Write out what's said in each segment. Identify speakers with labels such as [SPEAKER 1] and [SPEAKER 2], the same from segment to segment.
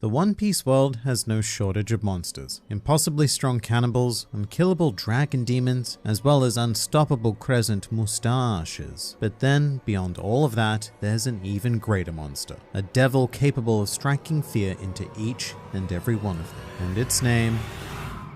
[SPEAKER 1] The One Piece world has no shortage of monsters, impossibly strong cannibals, unkillable dragon demons, as well as unstoppable crescent moustaches. But then, beyond all of that, there's an even greater monster, a devil capable of striking fear into each and every one of them, and its name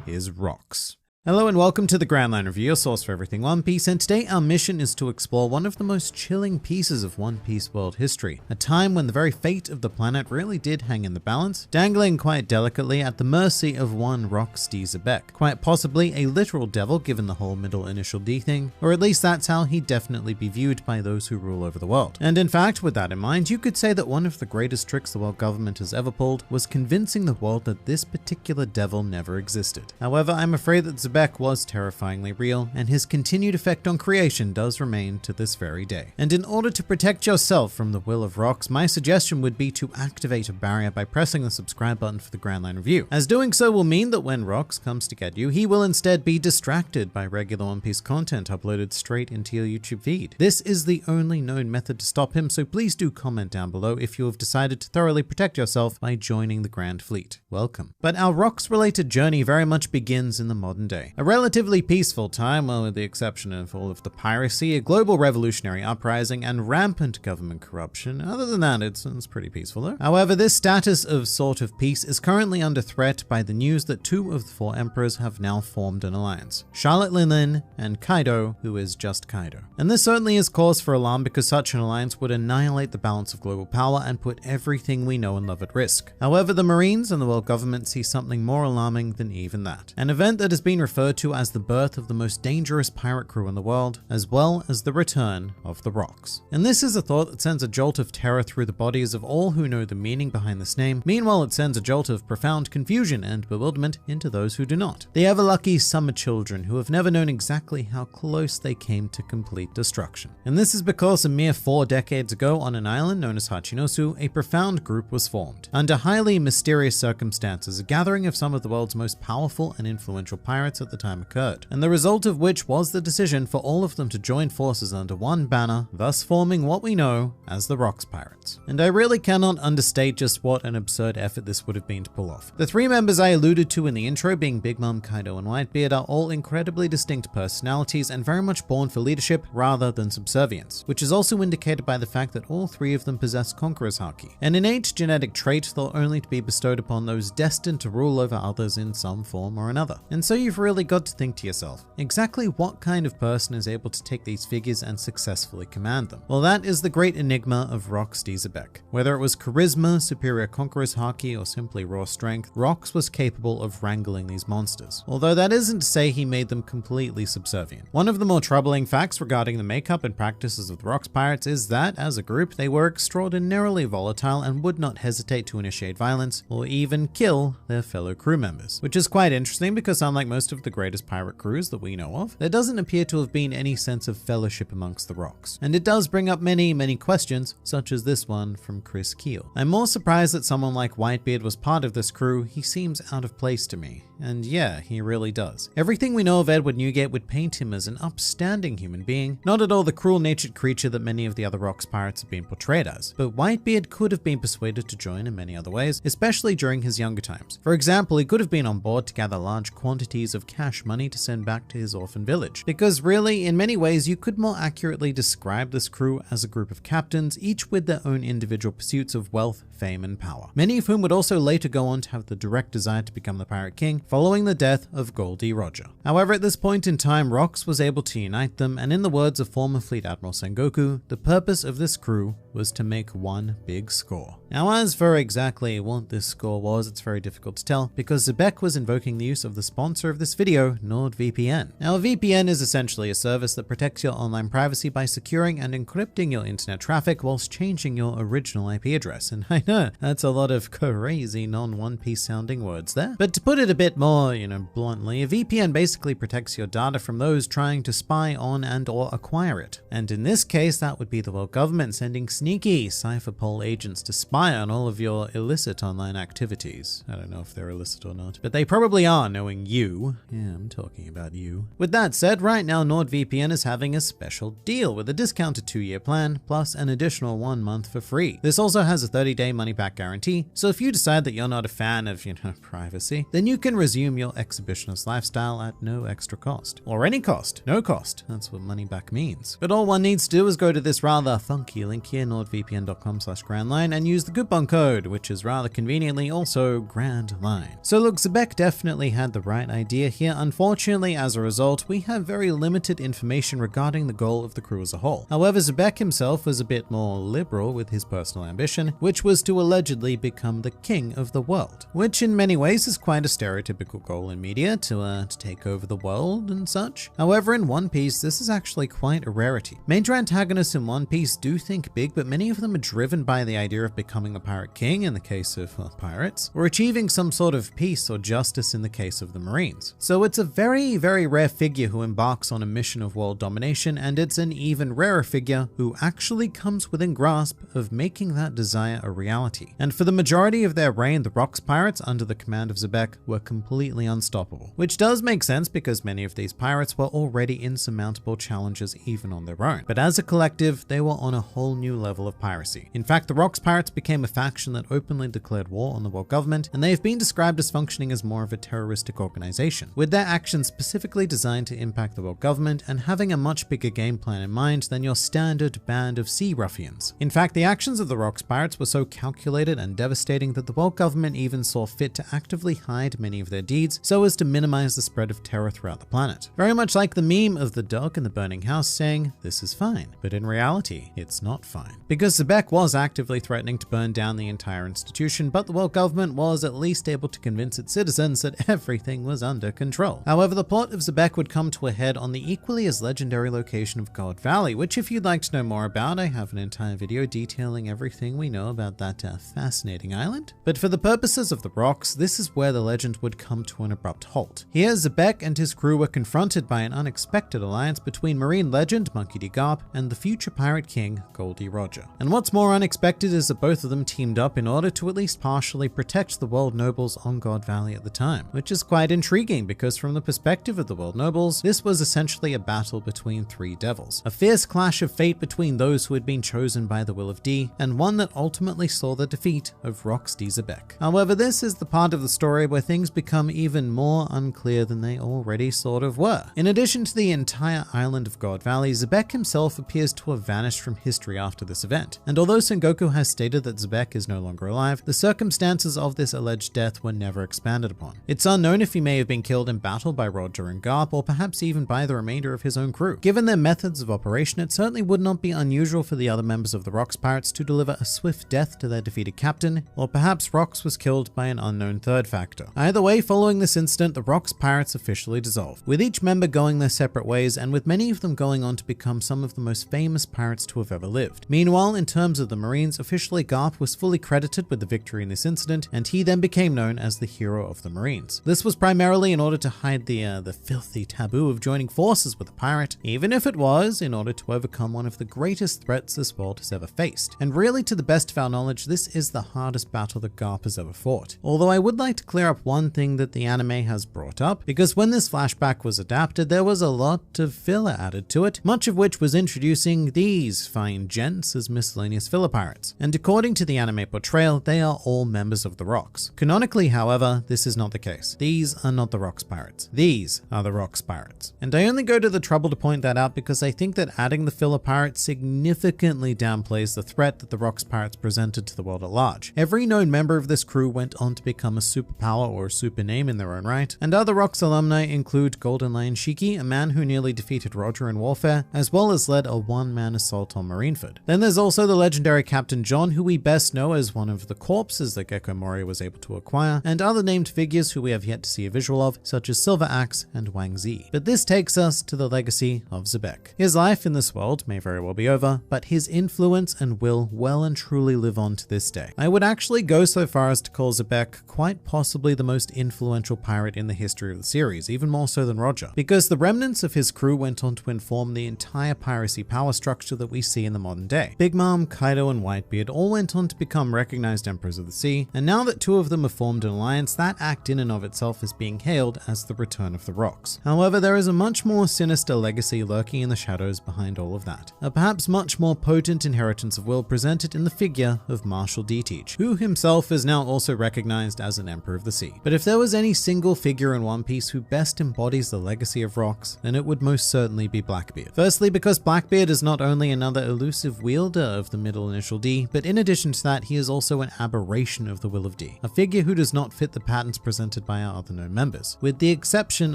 [SPEAKER 1] is Rocks. Hello and welcome to the Grand Line Review, your source for everything One Piece, and today our mission is to explore one of the most chilling pieces of One Piece world history, a time when the very fate of the planet really did hang in the balance, dangling quite delicately at the mercy of one Rocks Xebec, quite possibly a literal devil given the whole middle initial D thing, or at least that's how he'd definitely be viewed by those who rule over the world. And in fact, with that in mind, you could say that one of the greatest tricks the world government has ever pulled was convincing the world that this particular devil never existed. However, I'm afraid that Xebec was terrifyingly real, and his continued effect on creation does remain to this very day. And in order to protect yourself from the will of Rocks, my suggestion would be to activate a barrier by pressing the subscribe button for the Grand Line Review, as doing so will mean that when Rocks comes to get you, he will instead be distracted by regular One Piece content uploaded straight into your YouTube feed. This is the only known method to stop him, so please do comment down below if you have decided to thoroughly protect yourself by joining the Grand Fleet. Welcome. But our Rocks-related journey very much begins in the modern day. A relatively peaceful time, well, with the exception of all of the piracy, a global revolutionary uprising, and rampant government corruption. Other than that, it's pretty peaceful though. However, this status of sort of peace is currently under threat by the news that two of the four emperors have now formed an alliance. Charlotte Linlin and Kaido, who is just Kaido. And this certainly is cause for alarm because such an alliance would annihilate the balance of global power and put everything we know and love at risk. However, the Marines and the world government see something more alarming than even that. An event that has been referred to as the birth of the most dangerous pirate crew in the world, as well as the return of the Rocks. And this is a thought that sends a jolt of terror through the bodies of all who know the meaning behind this name. Meanwhile, it sends a jolt of profound confusion and bewilderment into those who do not. The ever-lucky summer children who have never known exactly how close they came to complete destruction. And this is because a mere 4 decades ago on an island known as Hachinosu, a profound group was formed. Under highly mysterious circumstances, a gathering of some of the world's most powerful and influential pirates at the time occurred, and the result of which was the decision for all of them to join forces under one banner, thus forming what we know as the Rocks Pirates. And I really cannot understate just what an absurd effort this would have been to pull off. The 3 members I alluded to in the intro, being Big Mom, Kaido, and Whitebeard, are all incredibly distinct personalities and very much born for leadership rather than subservience, which is also indicated by the fact that all 3 of them possess Conqueror's Haki, an innate genetic trait thought only to be bestowed upon those destined to rule over others in some form or another. And so you've really got to think to yourself, exactly what kind of person is able to take these figures and successfully command them? Well, that is the great enigma of Rocks Xebec. Whether it was charisma, superior Conqueror's Haki, or simply raw strength, Rocks was capable of wrangling these monsters. Although that isn't to say he made them completely subservient. One of the more troubling facts regarding the makeup and practices of the Rocks Pirates is that, as a group, they were extraordinarily volatile and would not hesitate to initiate violence or even kill their fellow crew members. Which is quite interesting because unlike most of the greatest pirate crews that we know of, there doesn't appear to have been any sense of fellowship amongst the Rocks. And it does bring up many questions, such as this one from Chris Keel. I'm more surprised that someone like Whitebeard was part of this crew. He seems out of place to me. And yeah, he really does. Everything we know of Edward Newgate would paint him as an upstanding human being, not at all the cruel-natured creature that many of the other Rocks pirates have been portrayed as. But Whitebeard could have been persuaded to join in many other ways, especially during his younger times. For example, he could have been on board to gather large quantities of cash money to send back to his orphan village. Because really, in many ways, you could more accurately describe this crew as a group of captains, each with their own individual pursuits of wealth, fame, and power. Many of whom would also later go on to have the direct desire to become the Pirate King, following the death of Goldie Roger. However, at this point in time, Rocks was able to unite them, and in the words of former Fleet Admiral Sengoku, the purpose of this crew was to make one big score. Now, as for exactly what this score was, it's very difficult to tell, because Xebec was invoking the use of the sponsor of this video, NordVPN. Now, a VPN is essentially a service that protects your online privacy by securing and encrypting your internet traffic whilst changing your original IP address. And I know, that's a lot of crazy non-One Piece sounding words there. But to put it a bit more, bluntly, a VPN basically protects your data from those trying to spy on and or acquire it. And in this case, that would be the world government sending sneaky cypherpole agents to spy on all of your illicit online activities. I don't know if they're illicit or not, but they probably are, knowing you. Yeah, I'm talking about you. With that said, right now NordVPN is having a special deal with a discounted 2-year plan plus an additional 1 month for free. This also has a 30-day money-back guarantee, so if you decide that you're not a fan of, privacy, then you can resume your exhibitionist lifestyle at no extra cost. Or any cost, no cost. That's what money back means. But all one needs to do is go to this rather funky link here, nordvpn.com/grandline, and use the coupon code, which is rather conveniently also Grand Line. So look, Xebec definitely had the right idea here. Unfortunately, as a result, we have very limited information regarding the goal of the crew as a whole. However, Xebec himself was a bit more liberal with his personal ambition, which was to allegedly become the king of the world, which in many ways is quite a stereotypical goal in media, to take over the world and such. However, in One Piece, this is actually quite a rarity. Major antagonists in One Piece do think big, but many of them are driven by the idea of becoming the pirate king in the case of pirates, or achieving some sort of peace or justice in the case of the Marines. So it's a very, very rare figure who embarks on a mission of world domination, and it's an even rarer figure who actually comes within grasp of making that desire a reality. And for the majority of their reign, the Rocks pirates under the command of Xebec were completely unstoppable, which does make sense because many of these pirates were already insurmountable challenges even on their own. But as a collective, they were on a whole new level of piracy. In fact, the Rocks pirates became a faction that openly declared war on the world government, and they have been described as functioning as more of a terroristic organization, with their actions specifically designed to impact the world government and having a much bigger game plan in mind than your standard band of sea ruffians. In fact, the actions of the Rocks pirates were so calculated and devastating that the world government even saw fit to actively hide many of their deeds so as to minimize the spread of terror throughout the planet. Very much like the meme of the dog in the burning house saying, "This is fine," but in reality, it's not fine. Because Xebec was actively threatening to burn down the entire institution, but the world government was at least able to convince its citizens that everything was under control. However, the plot of Xebec would come to a head on the equally as legendary location of God Valley, which if you'd like to know more about, I have an entire video detailing everything we know about that fascinating island. But for the purposes of the Rocks, this is where the legend would come to an abrupt halt. Here, Xebec and his crew were confronted by an unexpected alliance between marine legend Monkey D. Garp and the future pirate king Goldie Roger. And what's more unexpected is that both of them teamed up in order to at least partially protect the world nobles on God Valley at the time, which is quite intriguing because from the perspective of the world nobles, this was essentially a battle between three devils, a fierce clash of fate between those who had been chosen by the will of D, and one that ultimately saw the defeat of Rocks D. Xebec. However, this is the part of the story where things become even more unclear than they already sort of were. In addition to the entire island of God Valley, Xebec himself appears to have vanished from history after this event, and although Sengoku has stated that Xebec is no longer alive, the circumstances of this alleged death were never expanded upon. It's unknown if he may have been killed in battle by Roger and Garp, or perhaps even by the remainder of his own crew. Given their methods of operation, it certainly would not be unusual for the other members of the Rocks pirates to deliver a swift death to their defeated captain, or perhaps Rocks was killed by an unknown third factor. Either way, following this incident, the Rocks pirates officially dissolved, with each member going their separate ways and with many of them going on to become some of the most famous pirates to have ever lived. Meanwhile, in terms of the Marines, officially Garp was fully credited with the victory in this incident, and he then became known as the hero of the Marines. This was primarily in order to hide the filthy taboo of joining forces with a pirate, even if it was in order to overcome one of the greatest threats this world has ever faced. And really, to the best of our knowledge, this is the hardest battle that Garp has ever fought. Although I would like to clear up one thing that the anime has brought up, because when this flashback was adapted, there was a lot of filler added to it, much of which was introducing these fine gents as miscellaneous filler pirates. And according to the anime portrayal, they are all members of the Rocks. Canonically, however, this is not the case. These are not the Rocks pirates. These are the Rocks pirates. And I only go to the trouble to point that out because I think that adding the filler pirates significantly downplays the threat that the Rocks pirates presented to the world at large. Every known member of this crew went on to become a superpower or a super name in their own right, and other Rocks alumni include Golden Lion Shiki, a man who nearly defeated Roger in warfare, as well as led a one-man assault on Marineford. Then there's also the legendary Captain John, who we best know as one of the corpses that Gecko Moria was able to acquire, and other named figures who we have yet to see a visual of, such as Silver Axe and Wang Zi. But this takes us to the legacy of Xebec. His life in this world may very well be over, but his influence and will well and truly live on to this day. I would actually go so far as to call Xebec quite possibly the most influential pirate in the history of the series, even more so than Roger, because the remnants of his crew went on to inform the entire piracy power structure that we see in the modern day. Big Mom, Kaido, and Whitebeard all went on to become recognized emperors of the sea, and now that two of them have formed an alliance, that act in and of itself is being hailed as the return of the rocks. However, there is a much more sinister legacy lurking in the shadows behind all of that. A perhaps much more potent inheritance of will presented in the figure of Marshal D-Teach, who himself is now also recognized as an Emperor of the Sea. But if there was any single figure in One Piece who best embodies the legacy of rocks, then it would most certainly be Blackbeard. Firstly, because Blackbeard is not only another elusive wielder of the middle initial D, but in addition to that, he is also an aberration of the will of D, a figure who does not fit the patterns presented by our other known members, with the exception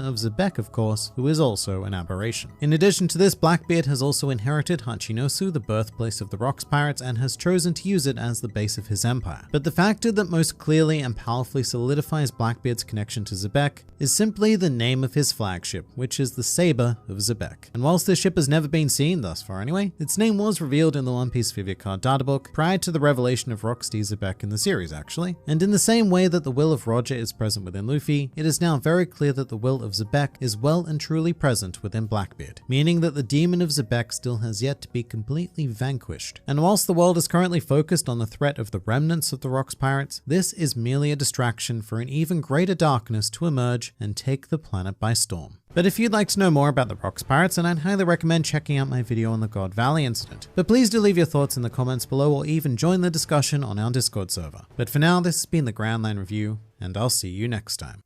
[SPEAKER 1] of Xebec, of course, who is also an aberration. In addition to this, Blackbeard has also inherited Hachinosu, the birthplace of the Rocks Pirates, and has chosen to use it as the base of his empire. But the factor that most clearly and powerfully solidifies Blackbeard's connection to Xebec is simply the name of his flagship, which is the Saber of Xebec. And whilst this ship has never been seen, thus far anyway, its name was revealed in the One Piece Figure Card Databook prior to the revelation of Rocksteady Xebec in the series actually. And in the same way that the will of Roger is present within Luffy, it is now very clear that the will of Xebec is well and truly present within Blackbeard, meaning that the demon of Xebec still has yet to be completely vanquished. And whilst the world is currently focused on the threat of the remnants of the Rocks Pirates, this is merely a distraction for an even greater darkness to emerge and take the planet by storm. But if you'd like to know more about the Rocks Pirates, then I'd highly recommend checking out my video on the God Valley incident. But please do leave your thoughts in the comments below or even join the discussion on our Discord server. But for now, this has been the Grand Line Review, and I'll see you next time.